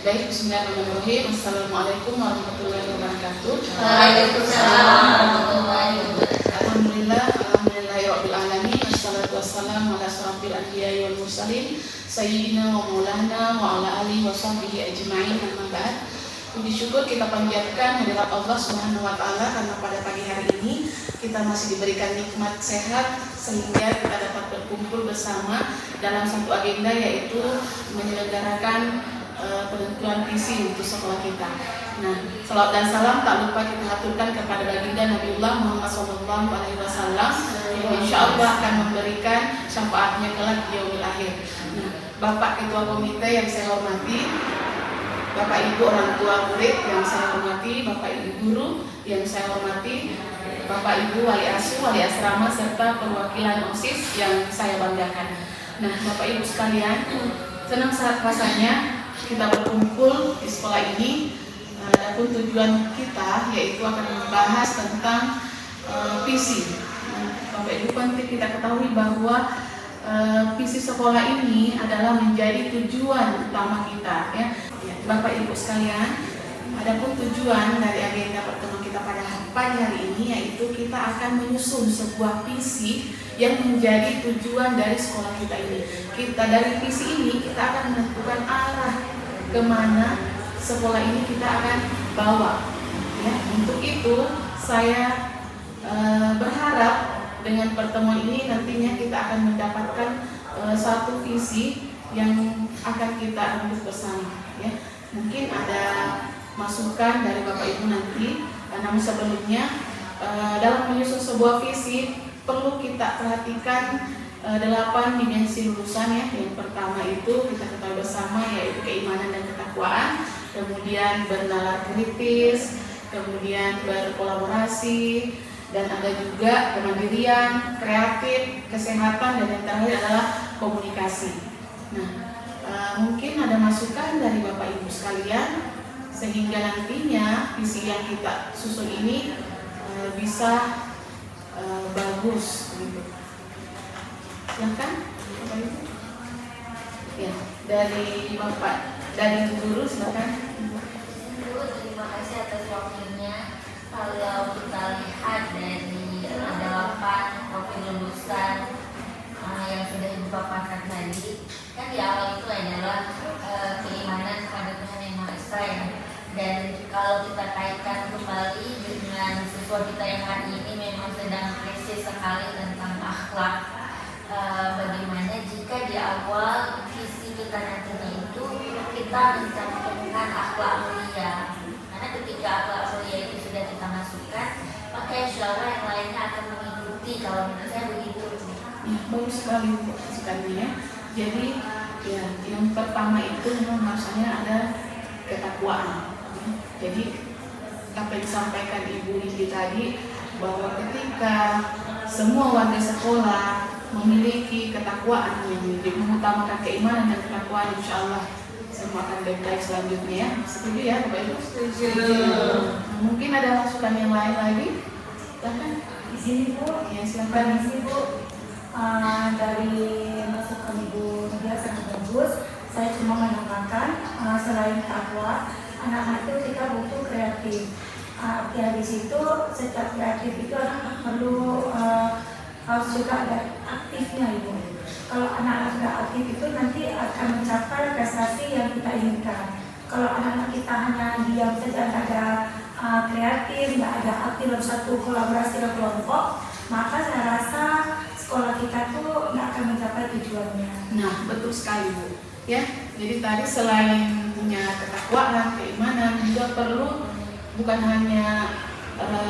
Baik, bismillahirrahmanirrahim. Assalamualaikum warahmatullahi wabarakatuh. Waalaikumsalam warahmatullahi wabarakatuh. Alhamdulillahirabbil alamin. Wassalatu wassalamu ala asyrofil anbiya'i wal mursalin sayyidina wa maulana wa ala alihi wa sahbihi ajma'in. Amma ba'd. Puji syukur kita panjatkan hadirat Allah Subhanahu wa taala karena pada pagi hari ini kita masih diberikan nikmat sehat sehingga kita dapat berkumpul bersama dalam satu agenda, yaitu menyelenggarakan penentuan visi untuk sekolah kita. Nah, salawat dan salam tak lupa kita aturkan kepada baginda Nabiullah Muhammad SAW yang insya Allah akan memberikan syafaatnya kelak di yaumil akhir. Nah, Bapak Ketua Komite yang saya hormati, Bapak Ibu orang tua murid yang saya hormati, Bapak Ibu guru yang saya hormati, Bapak Ibu wali asuh, wali asrama, serta perwakilan OSIS yang saya banggakan. Nah, Bapak Ibu sekalian, senang saat rasanya kita berkumpul di sekolah ini. Adapun tujuan kita yaitu akan membahas tentang visi. Bapak Ibu penting kita ketahui bahwa visi sekolah ini adalah menjadi tujuan utama kita, ya. Bapak Ibu sekalian, adapun tujuan dari agenda pertemuan kita pada pagi hari ini yaitu kita akan menyusun sebuah visi yang menjadi tujuan dari sekolah kita ini. Kita dari visi ini kita akan menentukan arah kemana sekolah ini kita akan bawa. Ya, untuk itu saya berharap dengan pertemuan ini nantinya kita akan mendapatkan satu visi yang akan kita rembuk bersama. Ya, mungkin ada masukan dari Bapak Ibu nanti, namun sebelumnya dalam menyusun sebuah visi perlu kita perhatikan 8 dimensi lulusan, ya. Yang pertama itu kita ketahui bersama yaitu keimanan dan ketakwaan, kemudian bernalar kritis, kemudian berkolaborasi, dan ada juga kemandirian, kreatif, kesehatan, dan yang terakhir adalah komunikasi. Nah, mungkin ada masukan dari Bapak Ibu sekalian sehingga nantinya visi yang kita susun ini bisa bagus gitu. Silahkan Bapak Ibu. Ya, dari Bapak, dari guru silahkan. Bu, terima kasih atas waktunya. Kalau kita lihat dari ada 8 profil lulusan yang sudah Ibu paparkan tadi, kan di awal itu adalah keimanan kepada Tuhan Yang Maha Esa, ya. Dan kalau kita kaitkan kembali dengan siswa kita yang hari ini memang sedang krisis sekali tentang akhlak. Bagaimana jika di awal visi kita nantinya itu kita mencantumkan akhlak mulia, karena ketika akhlak mulia itu sudah kita masukkan, maka insya Allah yang lainnya akan mengikuti. Kalau menurut saya begitu. Ya, bagus sekali masukannya. Jadi ya, yang pertama itu memang harusnya ada ketakwaan. Jadi apa yang disampaikan Ibu Lili tadi, bahwa ketika semua warga sekolah memiliki ketakwaan, mengutamakan keimanan dan ketakwaan, insya Allah semua akan baik-baik selanjutnya, ya. Setuju ya Bapak Ibu? Setuju. Nah, mungkin ada masukan yang lain lagi? Silahkan. Di sini Bu, Ya, silahkan. di sini Bu, dari masukan Ibu Nadia sangat bagus. Saya cuma menambahkan selain takwa, anak-anak itu kita butuh kreatif. Ya, di situ setiap kreatif itu anak perlu harus juga ada aktifnya Ibu. Kalau anak-anak tidak aktif itu nanti akan mencapai prestasi yang kita inginkan. Kalau anak-anak kita hanya diam saja, tidak ada kreatif, tidak ada aktif dalam satu kolaborasi dan kelompok, maka saya rasa sekolah kita tuh nggak akan mencapai tujuannya. Nah, betul sekali Bu. Ya, jadi tadi selain punya ketakwaan, keimanan, juga perlu bukan hanya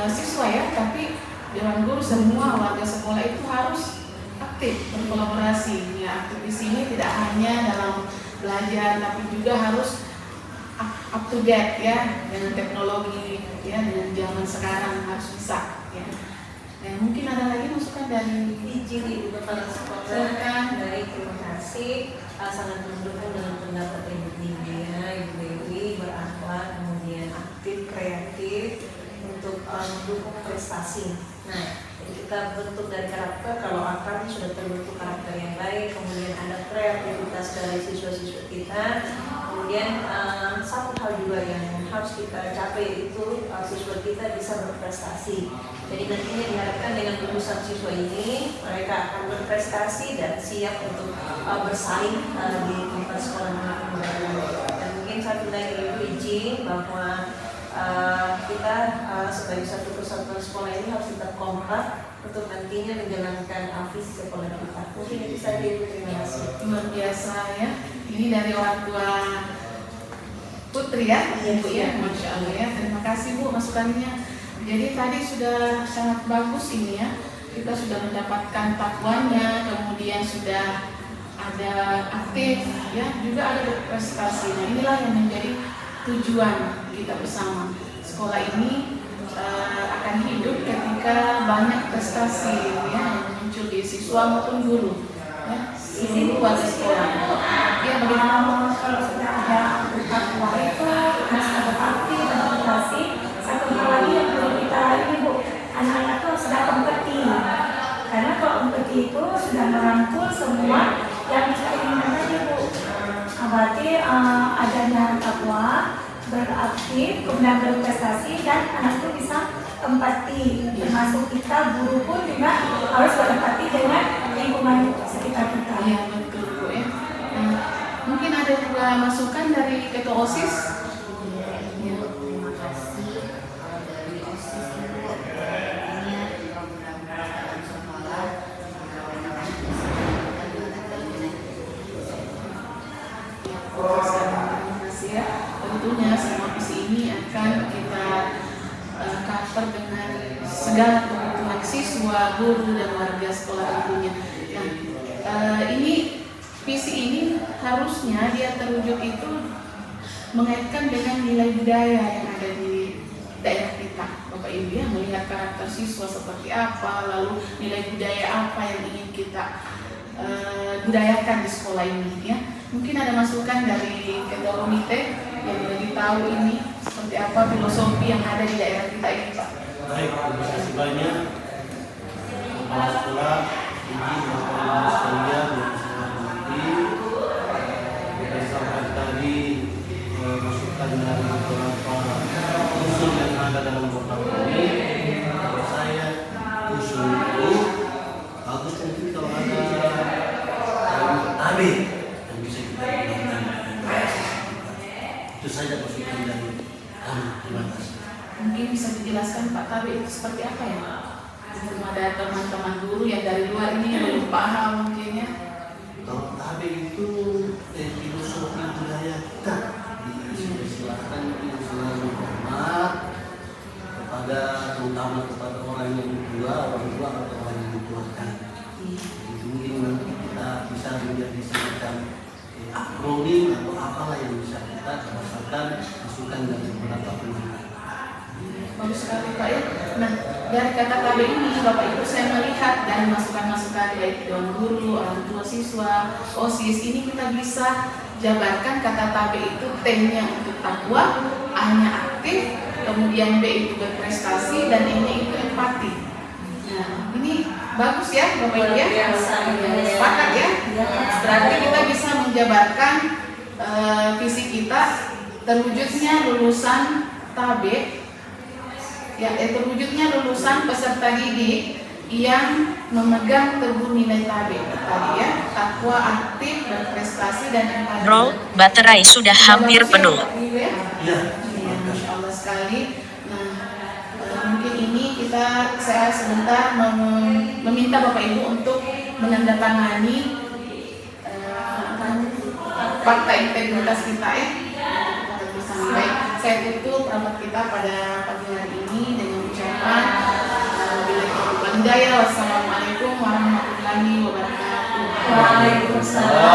siswa, ya, tapi dewan guru, semua warga sekolah itu harus aktif berkolaborasi. Ya, aktif di sini tidak hanya dalam belajar, tapi juga harus up to date, ya, dengan teknologi, ya, dengan zaman sekarang harus bisa, ya. Nah, mungkin ada lagi masukan dari izin Ibu Kepala Sekolah. Silakan. Baik, terima kasih. Sangat mendukung dengan pendapat Ibu Nidia, Ibu Dewi, berakhlak, kemudian aktif, kreatif untuk mendukung prestasi. Nah, jadi kita bentuk dari karakter. Kalau akhlak sudah terbentuk karakter yang baik, kemudian ada kreativitas dari siswa-siswa kita, kemudian hal juga yang harus kita capai, itu siswa kita bisa berprestasi. Jadi nantinya diharapkan dengan lulusan siswa ini mereka akan berprestasi dan siap untuk bersaing di tempat sekolah manapun berada. Dan mungkin satu lagi Ibu izin bahwa kita sebagai satu kesatuan sekolah ini harus tetap kompak untuk nantinya menjalankan visi sekolah kita. Mungkin itu saja Ibu, terima kasih. Luar biasa ya. Ini dari orang tua Putri ya, Ibu ya, Masya Allah ya. Terima kasih Bu masukannya. Jadi tadi sudah sangat bagus ini ya. Kita sudah mendapatkan takwanya, kemudian sudah ada aktif ya, juga ada berprestasi. Nah inilah yang menjadi tujuan kita bersama. Sekolah ini akan hidup ketika banyak prestasi ya yang muncul di siswa maupun guru ya, seluruh warga sekolah. Ya bagaimana Kalau sudah ada takwa itu harus ada bakti dan motivasi. Satu hal lagi yang perlu kita ini Bu, anak-anak itu sudah kompeti. Karena kalau kompeti itu sudah merangkul semua yang kita inginkan tadi Bu. Berarti adanya takwa, beraktif, kemudian berprestasi, dan anak itu bisa empati. Termasuk kita guru pun juga harus berempati dengan lingkungan sekitar kita. ya betul Bu ya. Mungkin ada juga masukan dari ketua OSIS. Ya, terima kasih dari OSIS Ibu. Ini program perasaan sekolah Terima kasih ya. Tentunya semua visi ini akan kita cover dengan segala kebutuhan siswa, guru, dan warga sekolah tentunya. Nah, ini visi ini harusnya dia terwujud itu mengaitkan dengan nilai budaya yang ada di daerah kita, Bapak Ibu ya, melihat karakter siswa seperti apa, lalu nilai budaya apa yang ingin kita budayakan di sekolah ini ya. Mungkin ada masukan dari ketua komite yang lebih tahu ini seperti apa filosofi yang ada di daerah kita ini Pak. Baik, terima kasih banyak kepala sekolah, izin bapak-ibu sekalian yang saya hormati. Kita sampaikan tadi masukan dari beberapa usul yang ada dalam program ini. Kalau saya usul itu bagus mungkin kalau ada AB yang bisa kita gunakan. Itu saja masukan dari kami. Terima kasih. Mungkin bisa dijelaskan Pak Tabe itu seperti apa ya? Belum ada teman-teman guru yang dari luar ini yang belum paham mungkin ya. Kalau tabe itu filosofi budaya kita di Sulawesi Selatan itu selalu hormat kepada, terutama kepada orang yang tua atau orang yang dituakan. Itu mungkin nanti kita bisa menjadi semacam uploading atau apalah yang bisa kita rasakan masukan dari beberapa pendidik. Bagus sekali Pak ya. Nah dari kata tabe ini Bapak Ibu saya melihat dari masukan-masukan baik Dewan Guru, orang tua siswa, OSIS ini kita bisa jabarkan kata tabe itu T-nya untuk takwa, A-nya aktif, kemudian B itu berprestasi, dan E-nya itu empati. Nah ini bagus ya Bapak Ibu ya. Sepakat ya. Berarti kita bisa menjabarkan visi kita terwujudnya lulusan tabe ya, terwujudnya lulusan peserta didik yang memegang teguh nilai tabe tadi ya, takwa, aktif, berprestasi, dan empati. Bro, baterai sudah hampir penuh. Ya, Ya, Masya Allah sekali. Nah, mungkin ini saya sebentar meminta Bapak Ibu untuk menandatangani fakta integritas kita ya. Baik, saya tutup rapat kita pada pagi hari ini dengan ucapan wassalamualaikum warahmatullahi wabarakatuh. Waalaikumsalam.